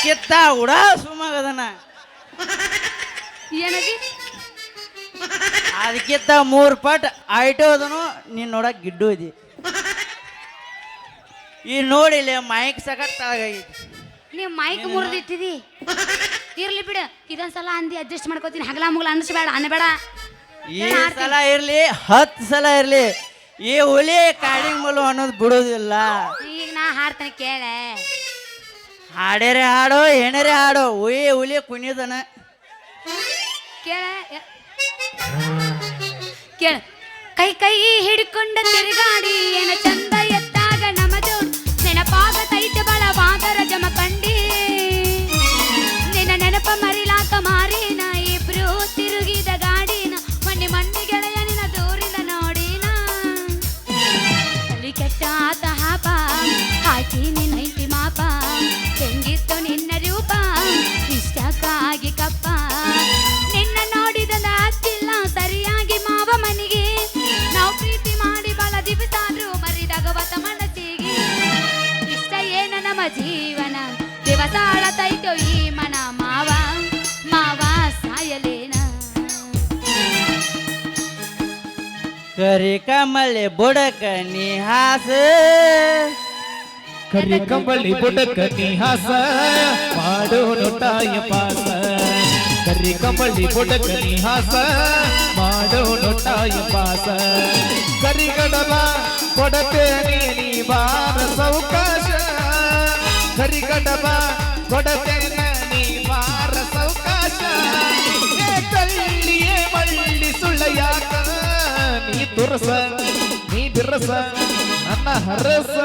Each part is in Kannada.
ಅದಕ್ಕಿಂತ ಉಡ ಸುಮಗದನ ಏನದಿ ಅದಕ್ಕಿಂತ 3 ಪಟ್ ಐಟು ಅದನು ನೀನ್ ನೋಡಕ್ ಗಿಡ್ಡು ಇದಿ ಈ ನೋಡಿಲ್ಲ ಮೈಕ್ ಸಕತ್ತಾಗೈತಿ ನೀವು ಮೈಕ್ ಮುರಿದಿಟ್ಟಿದಿ ಇರ್ಲಿ ಬಿಡು ಇದೊಂದ್ಸಲ ಅಂದಿ ಅಡ್ಜಸ್ಟ್ ಮಾಡ್ಕೋತೀನಿ ಹಗಲ ಮುಗಲ ಅನ್ಸ್ಬೇಡ ಅನ್ನಬೇಡ ಈ ಸಲ ಇರ್ಲಿ 10 ಸಲ ಇರ್ಲಿ ಈ ಹುಲಿ ಕಾಡಿಂಗ್ ಮಲು ಅನ್ನೋದು ಬಿಡೋದಿಲ್ಲ ಈಗ ನಾ ಹಾಡ್ತಾನೆ ಕೇಳೆ ಹಾಡೇರೆ ಹಾಡು ಹೆಣರೆ ಹಾಡು ಹುಲಿ ಕುಣಿದನ ಕೇಳ ಕೇಳ ಕೈ ಕೈ ಹಿಡ್ಕೊಂಡ ತಿರುಗಾಡಿ ಏನ ಚಂದ ಎತ್ತಾಗ ನಮದು ನೆನಪಾಗ ತೈತ ಬಳವಾದರ ಜಮ ಕಂಡಿ ನಿನ್ನ ನೆನಪ ಮರಿಲಾಕ ಮಾರಿನ ಇಬ್ರು ತಿರುಗಿದ ಗಾಡಿನ ಮಣ್ಣಿ ಮಣ್ಣಿ ಗೆಳೆಯ ನಿನ್ನ ದೂರಿನ ನೋಡಿನ ಅಲ್ಲಿ ಕೆಟ್ಟ ಆತ ಹಾಪ ಹಾಕಿ ನಿನ್ನೈತಿ ಮಾಪ ಹೆಂಗಿತ್ತು ನಿನ್ನ ರೂಪ ಇಷ್ಟಕ್ಕಾಗಿ ಕಪ್ಪ ನಿನ್ನ ನೋಡಿದ ಹತ್ತಿಲ್ಲ ಸರಿಯಾಗಿ ಮಾವ ಮನಿಗೆ ನಾವು ಪ್ರೀತಿ ಮಾಡಿ ಬಲ ದಿವಸಾದ್ರು ಮರಿದಾಗವತ ಮನಸ್ಸಿಗೆ ಇಷ್ಟ ಏನ ನಮ್ಮ ಜೀವನ ದಿವಸ ಅಳತೈತೋ ಈ ಮನ ಮಾವ ಮಾವ ಸಾಯಲೇನ ಕರಿ ಕಮಲೆ ಬುಡಕ ನೀ ಹಾಸ ಕರಿ ಕಂಬಳಿ ಬುಡಕ ನೀ ಹಾಸ ಮಾಡೋನು ಟಾಯ ಪಾಸ ಕರಿ ಕಂಬಳಿ ಬುಡಕ ನೀ ಹಾಸ ಮಾಡೋನು ಟಾಯ ಪಾಸ ಕರಿ ಗಡಲ ಕೊಡತೇನೆ ನೀ ಬಾರ ಸೌಕಾಶ ಕರಿ ಗಡಲ ಕೊಡತೇನೆ ನೀ ಬಾರ ಸೌಕಾಶ ಏ ಕಳ್ಳಿಯೇ ಮಳ್ಳಿ ಸುಳ್ಳ ಯಾಕ ನೀ ತುರಸ ನೀ ಬಿರಸ ನನ್ನ ಹರಸ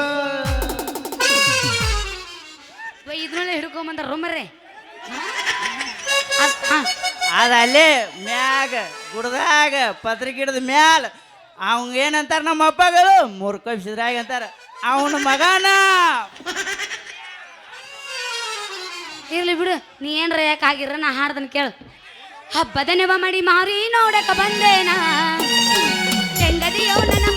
ಇದ್ರಲ್ಲೇ ಹಿಡ್ಕೊಂಬಂದ ರೋಮರ್ರೆ ಅದಲ್ಲೇ ಮ್ಯಾಗ ಗುಡ್ದಾಗ ಪತ್ರಿಕಿಡದ ಮ್ಯಾಲ ಅವಂಗ ಏನಂತಾರ ನಮ್ಮ ಅಪ್ಪಗಳು ಮೂರ್ಖಿದ್ರಾಗ ಅಂತಾರ ಅವನ ಮಗನ ಇರ್ಲಿ ಬಿಡು ನೀ ಏನ್ರ ಯಾಕೆ ಆಗಿರ ನಾ ಹಾಡ್ದನ್ ಕೇಳು ಹಬ್ಬದ ನೆವ ಮಾಡಿ ಮಾರಿ ನೋಡಕ ಬಂದೇನ ಚೆಂಗದಿಯೋ ನನ್ನ